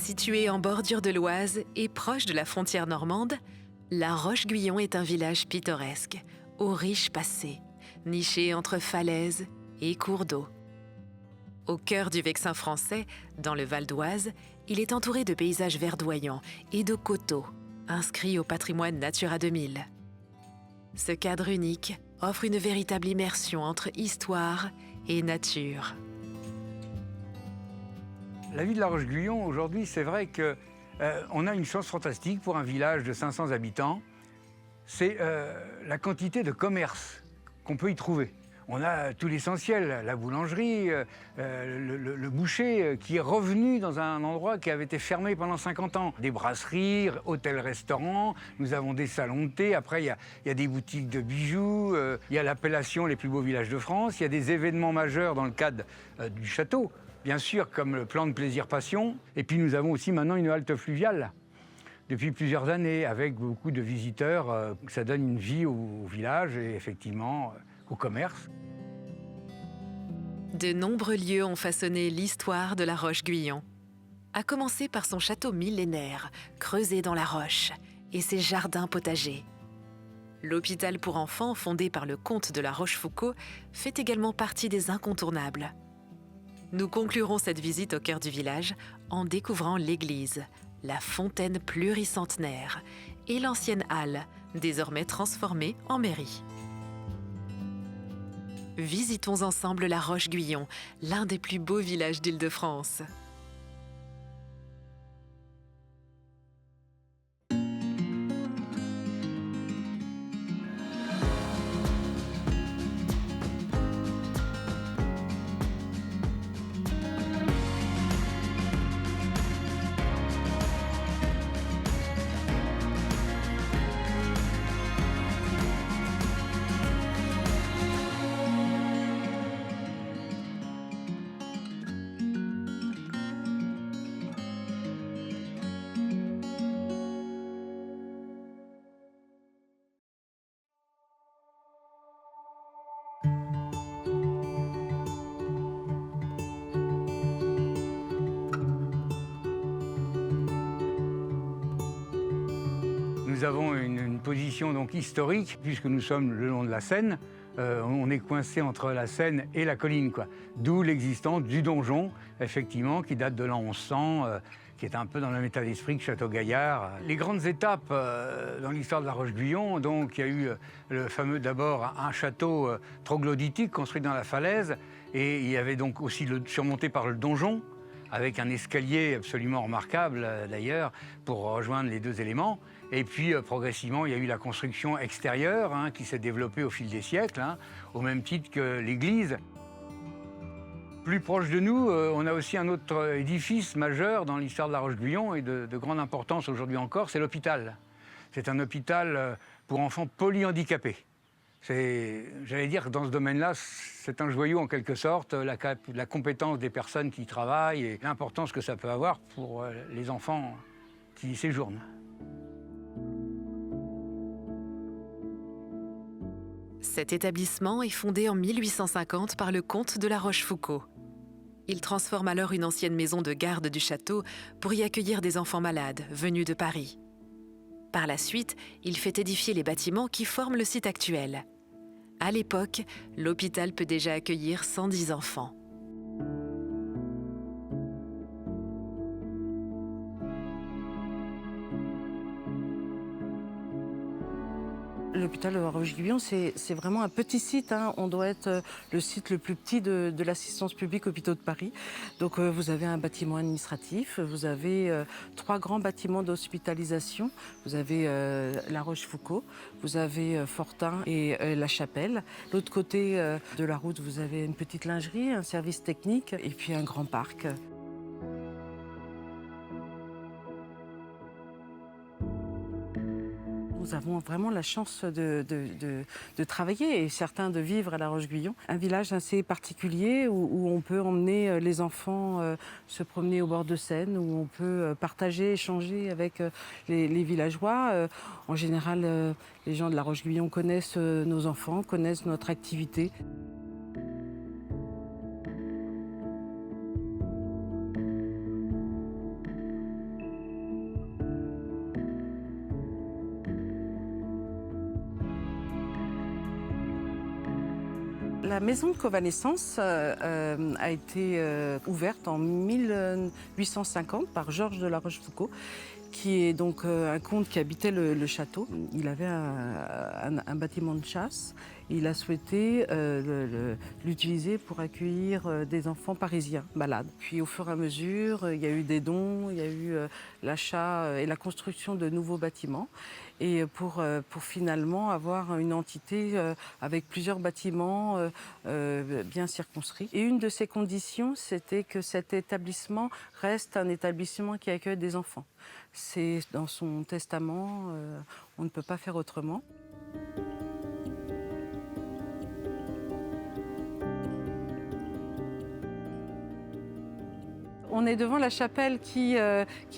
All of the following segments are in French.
Située en bordure de l'Oise et proche de la frontière normande, La Roche-Guyon est un village pittoresque, au riche passé, niché entre falaises et cours d'eau. Au cœur du Vexin français, dans le Val d'Oise, il est entouré de paysages verdoyants et de coteaux, inscrits au patrimoine Natura 2000. Ce cadre unique offre une véritable immersion entre histoire et nature. La vie de La Roche-Guyon, aujourd'hui, c'est vrai qu'on a une chance fantastique pour un village de 500 habitants. C'est la quantité de commerce qu'on peut y trouver. On a tout l'essentiel, la boulangerie, le boucher qui est revenu dans un endroit qui avait été fermé pendant 50 ans. Des brasseries, hôtels-restaurants, nous avons des salons de thé, après il y a des boutiques de bijoux, il y a l'appellation Les plus beaux villages de France, il y a des événements majeurs dans le cadre du château, bien sûr comme le plan de plaisir passion. Et puis nous avons aussi maintenant une halte fluviale depuis plusieurs années avec beaucoup de visiteurs. Ça donne une vie au village et effectivement au commerce. De nombreux lieux ont façonné l'histoire de La Roche-Guyon. À commencer par son château millénaire, creusé dans la roche, et ses jardins potagers. L'hôpital pour enfants, fondé par le comte de La Rochefoucauld, fait également partie des incontournables. Nous conclurons cette visite au cœur du village en découvrant l'église, la fontaine pluricentenaire et l'ancienne halle, désormais transformée en mairie. Visitons ensemble La Roche-Guyon, l'un des plus beaux villages d'Île-de-France. Nous avons une position donc historique, puisque nous sommes le long de la Seine. On est coincé entre la Seine et la colline, quoi. D'où l'existence du donjon, effectivement, qui date de l'an 1100, qui est un peu dans le même état d'esprit que Château-Gaillard. Les grandes étapes dans l'histoire de La Roche-Guyon, donc il y a eu le fameux d'abord un château troglodytique construit dans la falaise, et il y avait donc aussi surmonté par le donjon, avec un escalier absolument remarquable d'ailleurs, pour rejoindre les deux éléments. Et puis progressivement, il y a eu la construction extérieure qui s'est développée au fil des siècles, au même titre que l'église. Plus proche de nous, on a aussi un autre édifice majeur dans l'histoire de La Roche-Guyon et de grande importance aujourd'hui encore, c'est l'hôpital. C'est un hôpital pour enfants polyhandicapés. J'allais dire que dans ce domaine-là, c'est un joyau en quelque sorte, la compétence des personnes qui y travaillent et l'importance que ça peut avoir pour les enfants qui y séjournent. Cet établissement est fondé en 1850 par le comte de La Rochefoucauld. Il transforme alors une ancienne maison de garde du château pour y accueillir des enfants malades venus de Paris. Par la suite, il fait édifier les bâtiments qui forment le site actuel. À l'époque, l'hôpital peut déjà accueillir 110 enfants. L'hôpital de La Roche-Guyon, c'est vraiment un petit site. On doit être le site le plus petit de l'assistance publique hôpitaux de Paris. Donc vous avez un bâtiment administratif, vous avez 3 grands bâtiments d'hospitalisation. Vous avez La Rochefoucauld, vous avez Fortin et La Chapelle. L'autre côté de la route, vous avez une petite lingerie, un service technique et puis un grand parc. Nous avons vraiment la chance de travailler et certains de vivre à La Roche-Guyon. Un village assez particulier où on peut emmener les enfants se promener au bord de Seine, où on peut partager, échanger avec les villageois. En général, les gens de La Roche-Guyon connaissent nos enfants, connaissent notre activité. La maison de convalescence a été ouverte en 1850 par Georges de la Rochefoucauld, qui est donc un comte qui habitait le château. Il avait un bâtiment de chasse. Il a souhaité l'utiliser pour accueillir des enfants parisiens malades. Puis au fur et à mesure, il y a eu des dons, il y a eu l'achat et la construction de nouveaux bâtiments. Et pour finalement avoir une entité avec plusieurs bâtiments bien circonscrits. Et une de ces conditions, c'était que cet établissement reste un établissement qui accueille des enfants. C'est dans son testament, on ne peut pas faire autrement. On est devant la chapelle qui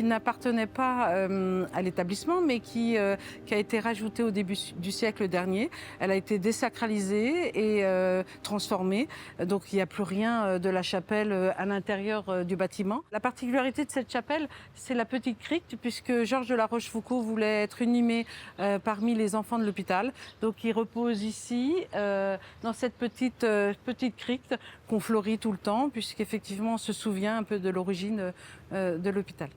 n'appartenait pas à l'établissement, mais qui a été rajoutée au début du siècle dernier. Elle a été désacralisée et transformée. Donc il n'y a plus rien de la chapelle à l'intérieur du bâtiment. La particularité de cette chapelle, c'est la petite crypte, puisque Georges de la Rochefoucauld voulait être inhumé parmi les enfants de l'hôpital. Donc il repose ici, dans cette petite crypte qu'on fleurit tout le temps, puisqu'effectivement on se souvient un peu de l'origine de l'hôpital.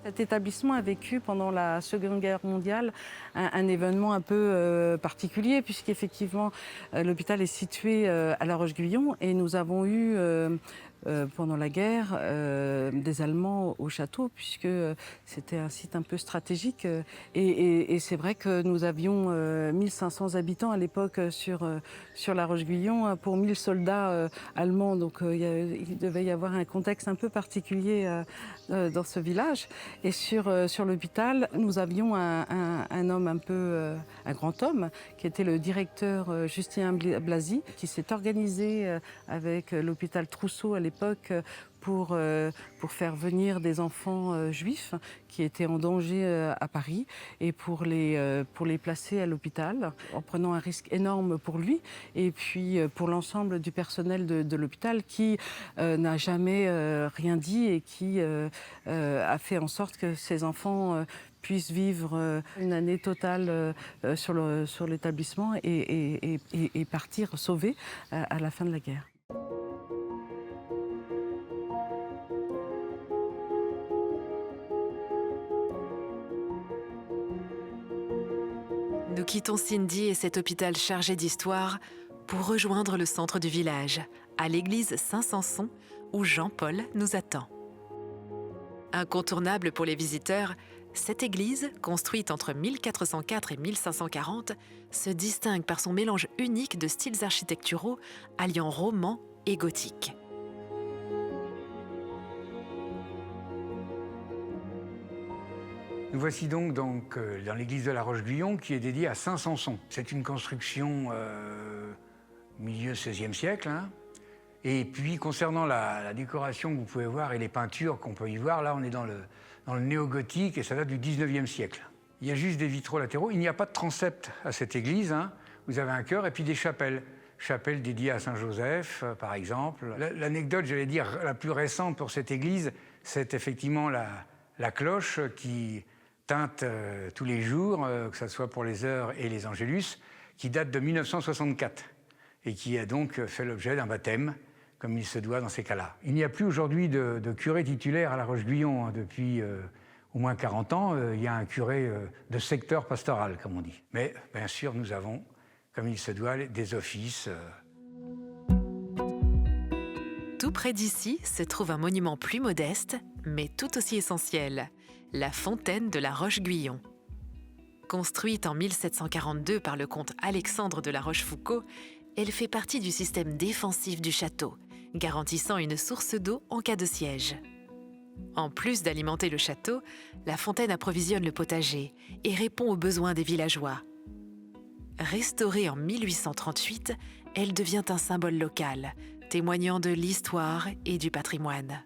Cet établissement a vécu pendant la Seconde Guerre mondiale un événement un peu particulier, puisqu'effectivement l'hôpital est situé à La Roche-Guyon et nous avons eu pendant la guerre des Allemands au château, puisque c'était un site un peu stratégique. Et c'est vrai que nous avions 1500 habitants à l'époque sur La Roche-Guyon pour 1000 soldats allemands. Donc il devait y avoir un contexte un peu particulier dans ce village. Et sur l'hôpital, nous avions un homme un grand homme, qui était le directeur Justin Blazy, qui s'est organisé avec l'hôpital Trousseau à l'époque pour faire venir des enfants juifs qui étaient en danger à Paris et pour les placer à l'hôpital, en prenant un risque énorme pour lui et puis pour l'ensemble du personnel de l'hôpital qui n'a jamais rien dit et qui a fait en sorte que ces enfants puissent vivre une année totale sur l'établissement et partir sauvés à la fin de la guerre. Nous quittons Cindy et cet hôpital chargé d'histoire pour rejoindre le centre du village, à l'église Saint-Samson, où Jean-Paul nous attend. Incontournable pour les visiteurs, cette église, construite entre 1404 et 1540, se distingue par son mélange unique de styles architecturaux alliant roman et gothique. Nous voici donc dans l'église de la Roche-Guyon qui est dédiée à Saint Samson. C'est une construction milieu XVIe siècle. Hein. Et puis concernant la décoration que vous pouvez voir et les peintures qu'on peut y voir, là on est dans le néo-gothique et ça date du XIXe siècle. Il y a juste des vitraux latéraux. Il n'y a pas de transept à cette église. Hein. Vous avez un chœur et puis des chapelles. Chapelle dédiée à Saint-Joseph, par exemple. L'anecdote, j'allais dire, la plus récente pour cette église, c'est effectivement la cloche qui teinte tous les jours, que ce soit pour les heures et les angélus, qui date de 1964 et qui a donc fait l'objet d'un baptême, comme il se doit dans ces cas-là. Il n'y a plus aujourd'hui de curé titulaire à La Roche-Guyon hein, depuis au moins 40 ans. Il y a un curé de secteur pastoral, comme on dit. Mais bien sûr, nous avons, comme il se doit, des offices. Tout près d'ici se trouve un monument plus modeste, mais tout aussi essentiel, la fontaine de la Roche-Guyon. Construite en 1742 par le comte Alexandre de la Rochefoucauld, elle fait partie du système défensif du château, garantissant une source d'eau en cas de siège. En plus d'alimenter le château, la fontaine approvisionne le potager et répond aux besoins des villageois. Restaurée en 1838, elle devient un symbole local, témoignant de l'histoire et du patrimoine.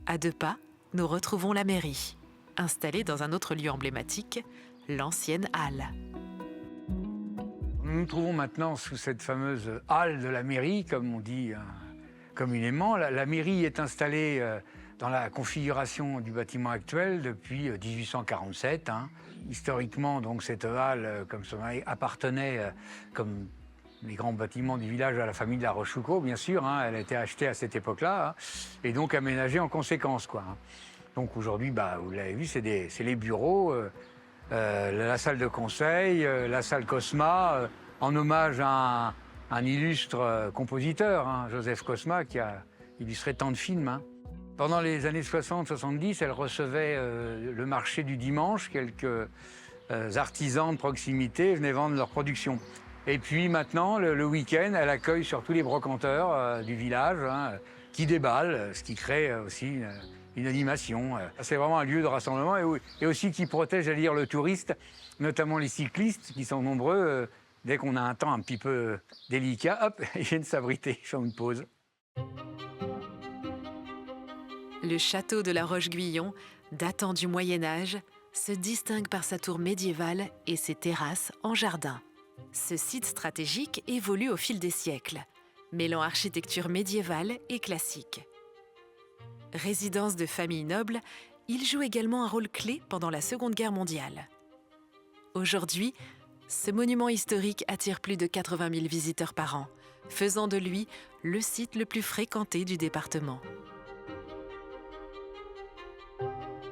À 2 pas, nous retrouvons la mairie, installée dans un autre lieu emblématique, l'ancienne halle. Nous nous trouvons maintenant sous cette fameuse halle de la mairie, comme on dit communément. La mairie est installée dans la configuration du bâtiment actuel depuis 1847. Historiquement, donc, cette halle, comme son nom, appartenait, comme les grands bâtiments du village, à la famille de la Rochefoucauld, bien sûr. Elle a été achetée à cette époque-là, et donc aménagée en conséquence, quoi. Donc aujourd'hui, vous l'avez vu, c'est les bureaux, la salle de conseil, la salle Cosma, en hommage à un illustre compositeur, Joseph Cosma, qui a illustré tant de films. Pendant les années 60-70, elle recevait le marché du dimanche. Quelques artisans de proximité venaient vendre leurs productions. Et puis maintenant, le week-end, elle accueille surtout les brocanteurs du village qui déballent, ce qui crée aussi une animation. C'est vraiment un lieu de rassemblement et aussi qui protège, j'allais dire, le touriste, notamment les cyclistes qui sont nombreux. Dès qu'on a un temps un petit peu délicat, hop, ils viennent s'abriter, ils font une pause. Le château de la Roche-Guyon, datant du Moyen-Âge, se distingue par sa tour médiévale et ses terrasses en jardin. Ce site stratégique évolue au fil des siècles, mêlant architecture médiévale et classique. Résidence de familles nobles, il joue également un rôle clé pendant la Seconde Guerre mondiale. Aujourd'hui, ce monument historique attire plus de 80 000 visiteurs par an, faisant de lui le site le plus fréquenté du département.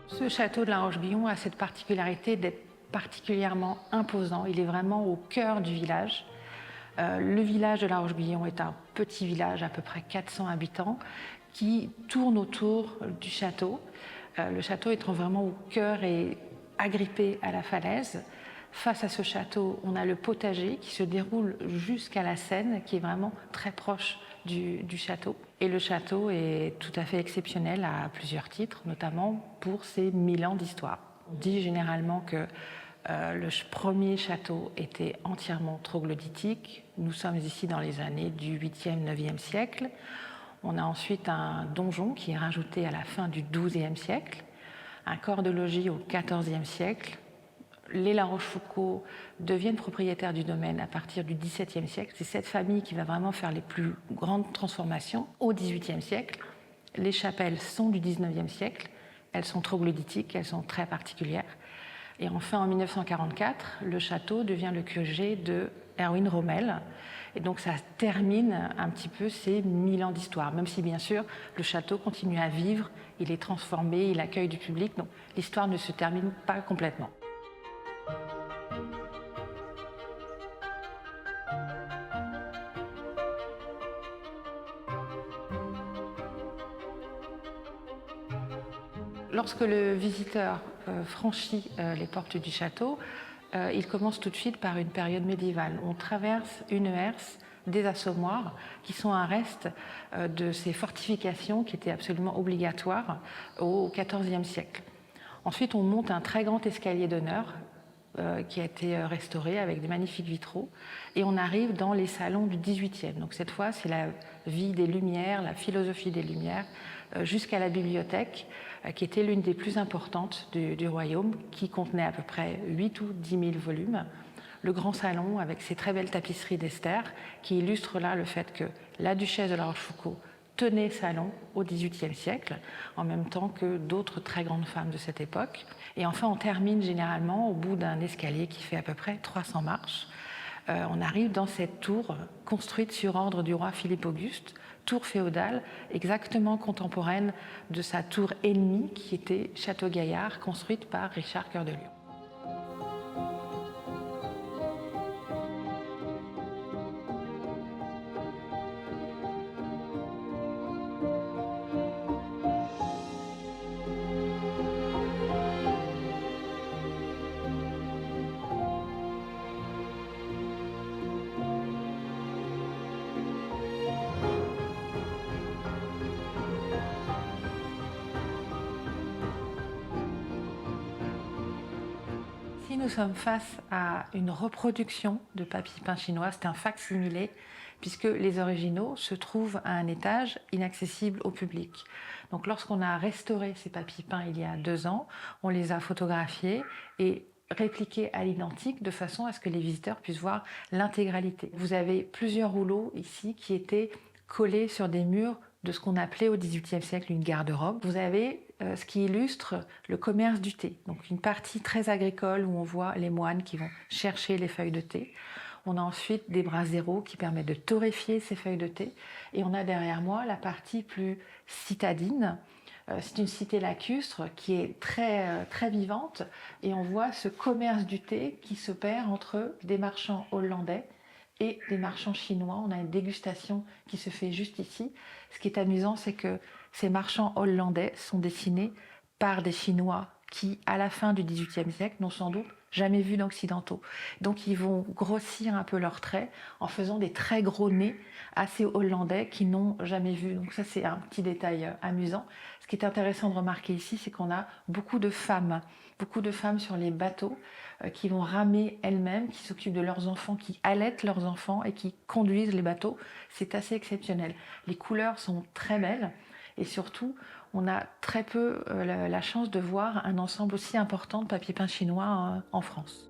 Ce château de la Roche-Guyon a cette particularité d'être particulièrement imposant. Il est vraiment au cœur du village. Le village de la Roche-Guyon est un petit village, à peu près 400 habitants, qui tourne autour du château. Le château étant vraiment au cœur et agrippé à la falaise. Face à ce château, on a le potager qui se déroule jusqu'à la Seine, qui est vraiment très proche du château. Et le château est tout à fait exceptionnel à plusieurs titres, notamment pour ses 1000 ans d'histoire. On dit généralement que le premier château était entièrement troglodytique. Nous sommes ici dans les années du 8e, 9e siècle. On a ensuite un donjon qui est rajouté à la fin du 12e siècle, un corps de logis au 14e siècle. Les La Rochefoucauld deviennent propriétaires du domaine à partir du XVIIe siècle. C'est cette famille qui va vraiment faire les plus grandes transformations au XVIIIe siècle. Les chapelles sont du XIXe siècle. Elles sont troglodytiques, elles sont très particulières. Et enfin, en 1944, le château devient le QG de Erwin Rommel. Et donc ça termine un petit peu ces 1000 ans d'histoire, même si bien sûr le château continue à vivre, il est transformé, il accueille du public, donc l'histoire ne se termine pas complètement. Lorsque le visiteur franchit les portes du château, il commence tout de suite par une période médiévale. On traverse une herse des assommoirs, qui sont un reste de ces fortifications qui étaient absolument obligatoires au XIVe siècle. Ensuite, on monte un très grand escalier d'honneur qui a été restauré avec des magnifiques vitraux, et on arrive dans les salons du XVIIIe. Donc cette fois, c'est la vie des Lumières, la philosophie des Lumières, jusqu'à la bibliothèque, qui était l'une des plus importantes du royaume, qui contenait à peu près 8 ou 10 000 volumes. Le grand salon avec ses très belles tapisseries d'Esther, qui illustrent là le fait que la duchesse de la Rochefoucauld tenait salon au XVIIIe siècle, en même temps que d'autres très grandes femmes de cette époque. Et enfin, on termine généralement au bout d'un escalier qui fait à peu près 300 marches. On arrive dans cette tour construite sur ordre du roi Philippe Auguste, tour féodale exactement contemporaine de sa tour ennemie qui était Château-Gaillard, construite par Richard Cœur de Lion. Nous sommes face à une reproduction de papy peint chinois, c'est un fac-similé, puisque les originaux se trouvent à un étage inaccessible au public. Donc lorsqu'on a restauré ces papy peints il y a 2 ans, on les a photographiés et répliqué à l'identique de façon à ce que les visiteurs puissent voir l'intégralité. Vous avez plusieurs rouleaux ici qui étaient collés sur des murs de ce qu'on appelait au XVIIIe siècle une garde-robe. Vous avez ce qui illustre le commerce du thé, donc une partie très agricole où on voit les moines qui vont chercher les feuilles de thé. On a ensuite des braseros qui permettent de torréfier ces feuilles de thé. Et on a derrière moi la partie plus citadine. C'est une cité lacustre qui est très vivante. Et on voit ce commerce du thé qui s'opère entre des marchands hollandais et des marchands chinois. On a une dégustation qui se fait juste ici. Ce qui est amusant, c'est que ces marchands hollandais sont dessinés par des Chinois qui, à la fin du XVIIIe siècle, n'ont sans doute jamais vu d'occidentaux. Donc ils vont grossir un peu leurs traits en faisant des très gros nez à ces Hollandais qui n'ont jamais vu. Donc ça, c'est un petit détail amusant. Ce qui est intéressant de remarquer ici, c'est qu'on a beaucoup de femmes sur les bateaux qui vont ramer elles-mêmes, qui s'occupent de leurs enfants, qui allaitent leurs enfants et qui conduisent les bateaux. C'est assez exceptionnel. Les couleurs sont très belles et surtout, on a très peu la chance de voir un ensemble aussi important de papier peint chinois en France.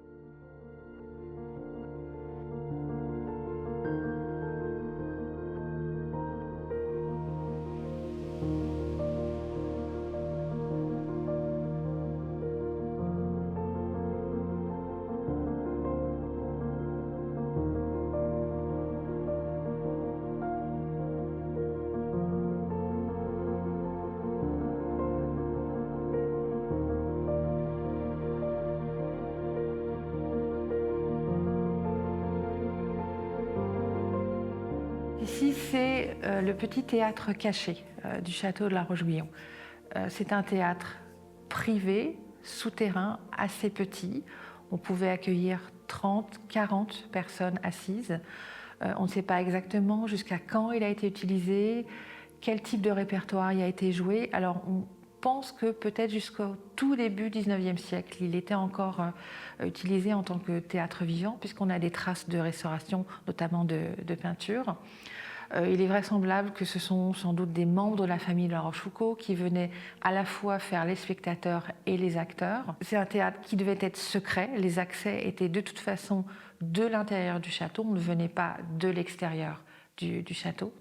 Ici, c'est le petit théâtre caché du château de la Roche-Guyon. C'est un théâtre privé, souterrain, assez petit. On pouvait accueillir 30, 40 personnes assises. On ne sait pas exactement jusqu'à quand il a été utilisé, quel type de répertoire y a été joué. Alors, on pense que peut-être jusqu'au tout début du XIXe siècle, il était encore utilisé en tant que théâtre vivant, puisqu'on a des traces de restauration, notamment de peinture. Il est vraisemblable que ce sont sans doute des membres de la famille de la Rochefoucauld qui venaient à la fois faire les spectateurs et les acteurs. C'est un théâtre qui devait être secret. Les accès étaient de toute façon de l'intérieur du château, on ne venait pas de l'extérieur du château.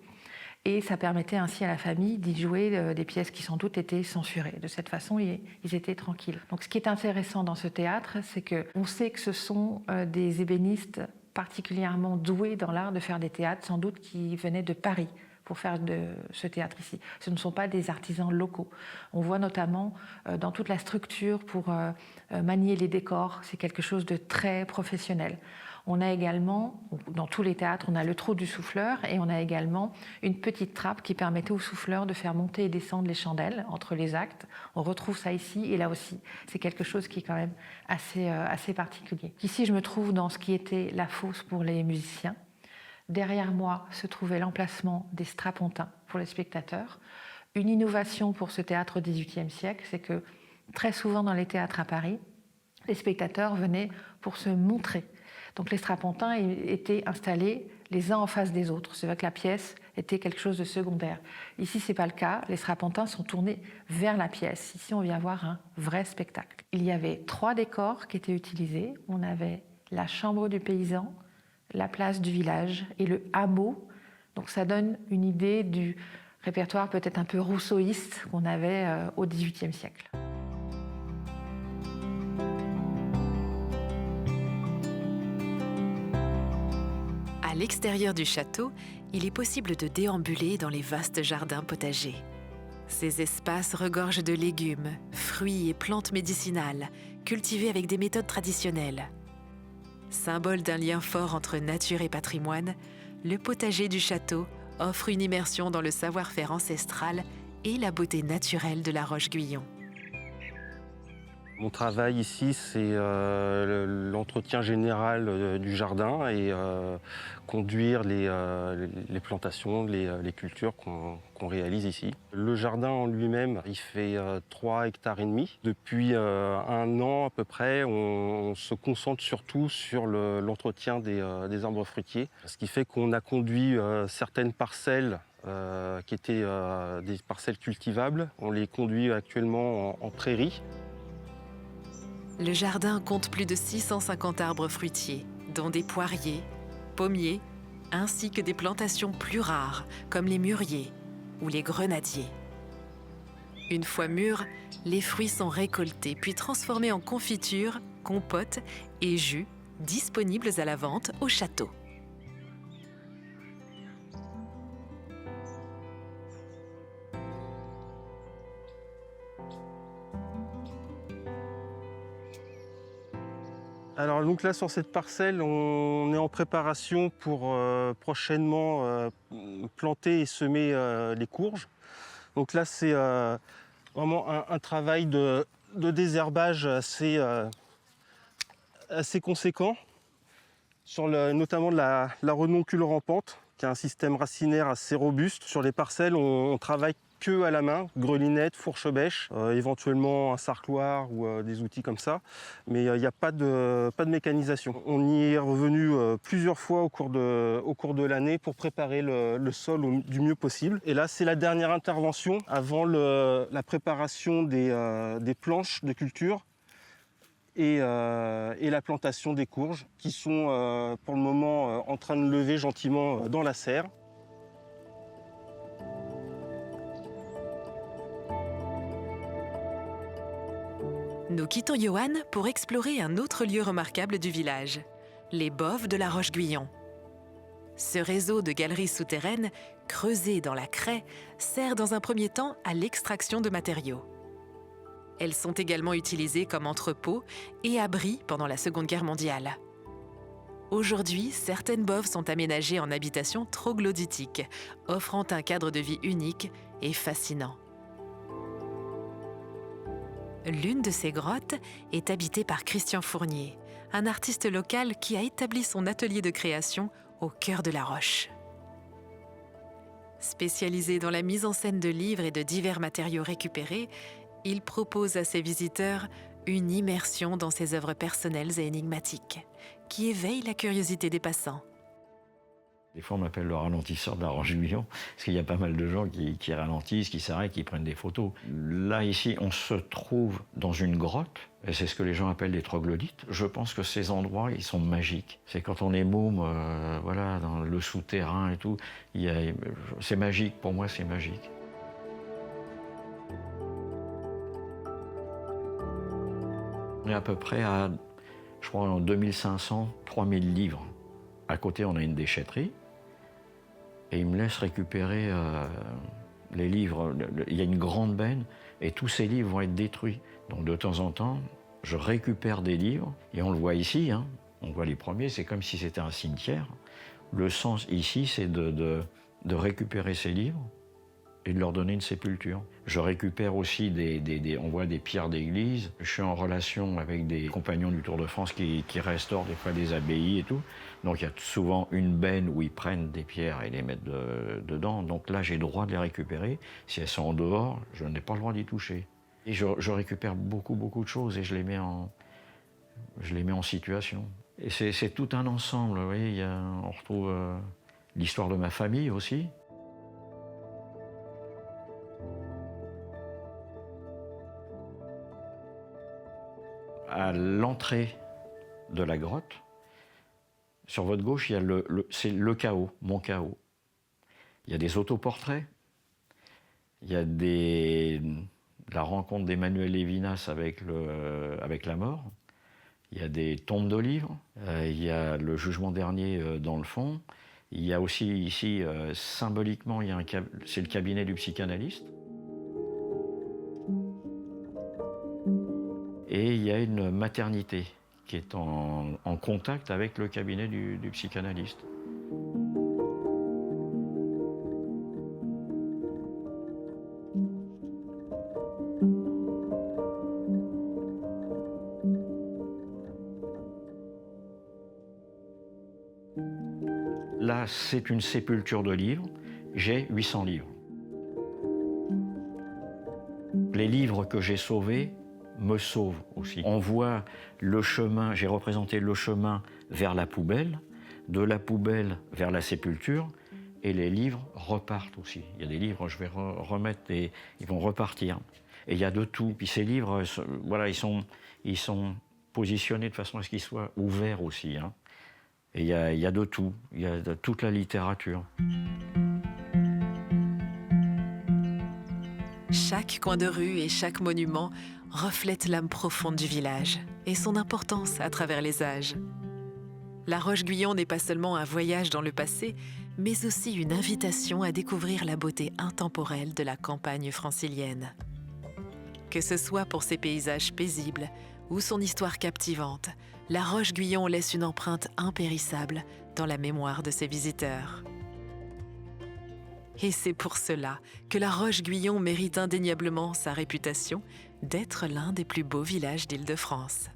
Et ça permettait ainsi à la famille d'y jouer des pièces qui sans doute étaient censurées. De cette façon, ils étaient tranquilles. Donc ce qui est intéressant dans ce théâtre, c'est qu'on sait que ce sont des ébénistes particulièrement doués dans l'art de faire des théâtres, sans doute qui venaient de Paris pour faire de ce théâtre ici. Ce ne sont pas des artisans locaux. On voit notamment dans toute la structure pour manier les décors, c'est quelque chose de très professionnel. On a également, dans tous les théâtres, on a le trou du souffleur et on a également une petite trappe qui permettait au souffleur de faire monter et descendre les chandelles entre les actes. On retrouve ça ici et là aussi. C'est quelque chose qui est quand même assez particulier. Ici, je me trouve dans ce qui était la fosse pour les musiciens. Derrière moi se trouvait l'emplacement des strapontins pour les spectateurs. Une innovation pour ce théâtre au XVIIIe siècle, c'est que très souvent dans les théâtres à Paris, les spectateurs venaient pour se montrer. Donc les strapontins étaient installés les uns en face des autres. C'est vrai que la pièce était quelque chose de secondaire. Ici, ce n'est pas le cas. Les strapontins sont tournés vers la pièce. Ici, on vient voir un vrai spectacle. Il y avait 3 décors qui étaient utilisés. On avait la chambre du paysan, la place du village et le hameau. Donc ça donne une idée du répertoire peut-être un peu rousseauiste qu'on avait au XVIIIe siècle. À l'extérieur du château, il est possible de déambuler dans les vastes jardins potagers. Ces espaces regorgent de légumes, fruits et plantes médicinales, cultivés avec des méthodes traditionnelles. Symbole d'un lien fort entre nature et patrimoine, le potager du château offre une immersion dans le savoir-faire ancestral et la beauté naturelle de la Roche-Guyon. Mon travail ici, c'est l'entretien général du jardin et conduire les plantations, les cultures qu'on réalise ici. Le jardin en lui-même, il fait 3,5 hectares. Depuis 1 an à peu près, on se concentre surtout sur l'entretien des arbres fruitiers, ce qui fait qu'on a conduit certaines parcelles qui étaient des parcelles cultivables. On les conduit actuellement en prairie. Le jardin compte plus de 650 arbres fruitiers, dont des poiriers, pommiers, ainsi que des plantations plus rares, comme les mûriers ou les grenadiers. Une fois mûrs, les fruits sont récoltés puis transformés en confiture, compote et jus, disponibles à la vente au château. Alors donc là sur cette parcelle, on est en préparation pour prochainement planter et semer les courges. Donc là c'est vraiment un travail de désherbage assez conséquent, sur notamment la renoncule rampante, qui a un système racinaire assez robuste. Sur les parcelles, on travaille que à la main, grelinette, fourche-bêche, éventuellement un sarcloir ou des outils comme ça, mais il n'y a pas de mécanisation. On y est revenu plusieurs fois au cours de l'année pour préparer le sol du mieux possible. Et là, c'est la dernière intervention avant la préparation des planches de culture et la plantation des courges, qui sont pour le moment en train de lever gentiment dans la serre. Nous quittons Johan pour explorer un autre lieu remarquable du village, les boves de la Roche-Guyon. Ce réseau de galeries souterraines, creusées dans la craie, sert dans un premier temps à l'extraction de matériaux. Elles sont également utilisées comme entrepôts et abris pendant la Seconde Guerre mondiale. Aujourd'hui, certaines boves sont aménagées en habitations troglodytiques, offrant un cadre de vie unique et fascinant. L'une de ces grottes est habitée par Christian Fournier, un artiste local qui a établi son atelier de création au cœur de la roche. Spécialisé dans la mise en scène de livres et de divers matériaux récupérés, il propose à ses visiteurs une immersion dans ses œuvres personnelles et énigmatiques, qui éveillent la curiosité des passants. Des fois, on m'appelle le ralentisseur de la Roche-Guyon, parce qu'il y a pas mal de gens qui ralentissent, qui s'arrêtent, qui prennent des photos. Là, ici, on se trouve dans une grotte, et c'est ce que les gens appellent des troglodytes. Je pense que ces endroits, ils sont magiques. C'est quand on est môme, voilà, dans le souterrain et tout, c'est magique, pour moi, c'est magique. On est à peu près à, je crois, en 2500, 3000 livres. À côté, on a une déchetterie. Et il me laisse récupérer les livres. Il y a une grande benne et tous ces livres vont être détruits. Donc de temps en temps, je récupère des livres et on le voit ici, hein, on voit les premiers, c'est comme si c'était un cimetière. Le sens ici, c'est de récupérer ces livres et de leur donner une sépulture. Je récupère aussi on voit des pierres d'église. Je suis en relation avec des compagnons du Tour de France qui restaurent des fois des abbayes et tout. Donc il y a souvent une benne où ils prennent des pierres et les mettent dedans. Donc là, j'ai le droit de les récupérer. Si elles sont en dehors, je n'ai pas le droit d'y toucher. Et je récupère beaucoup de choses et je les mets en situation. Et c'est tout un ensemble. Vous voyez, on retrouve l'histoire de ma famille aussi. À l'entrée de la grotte, sur votre gauche, il y a c'est le chaos, mon chaos. Il y a des autoportraits, il y a la rencontre d'Emmanuel Lévinas avec la mort, il y a des tombes de livres, il y a le jugement dernier dans le fond, il y a aussi ici, symboliquement, c'est le cabinet du psychanalyste. Et il y a une maternité qui est en contact avec le cabinet du psychanalyste. Là, c'est une sépulture de livres. J'ai 800 livres. Les livres que j'ai sauvés me sauve aussi. On voit le chemin, j'ai représenté le chemin vers la poubelle, de la poubelle vers la sépulture, et les livres repartent aussi. Il y a des livres, je vais remettre, ils vont repartir. Et il y a de tout. Puis ces livres, voilà, ils sont positionné de façon à ce qu'il soit ouvert aussi, hein. Et il y a de tout, il y a de toute la littérature. Chaque coin de rue et chaque monument reflète l'âme profonde du village et son importance à travers les âges. La Roche-Guyon n'est pas seulement un voyage dans le passé, mais aussi une invitation à découvrir la beauté intemporelle de la campagne francilienne. Que ce soit pour ses paysages paisibles ou son histoire captivante, la Roche-Guyon laisse une empreinte impérissable dans la mémoire de ses visiteurs. Et c'est pour cela que la Roche-Guyon mérite indéniablement sa réputation d'être l'un des plus beaux villages d'Île-de-France.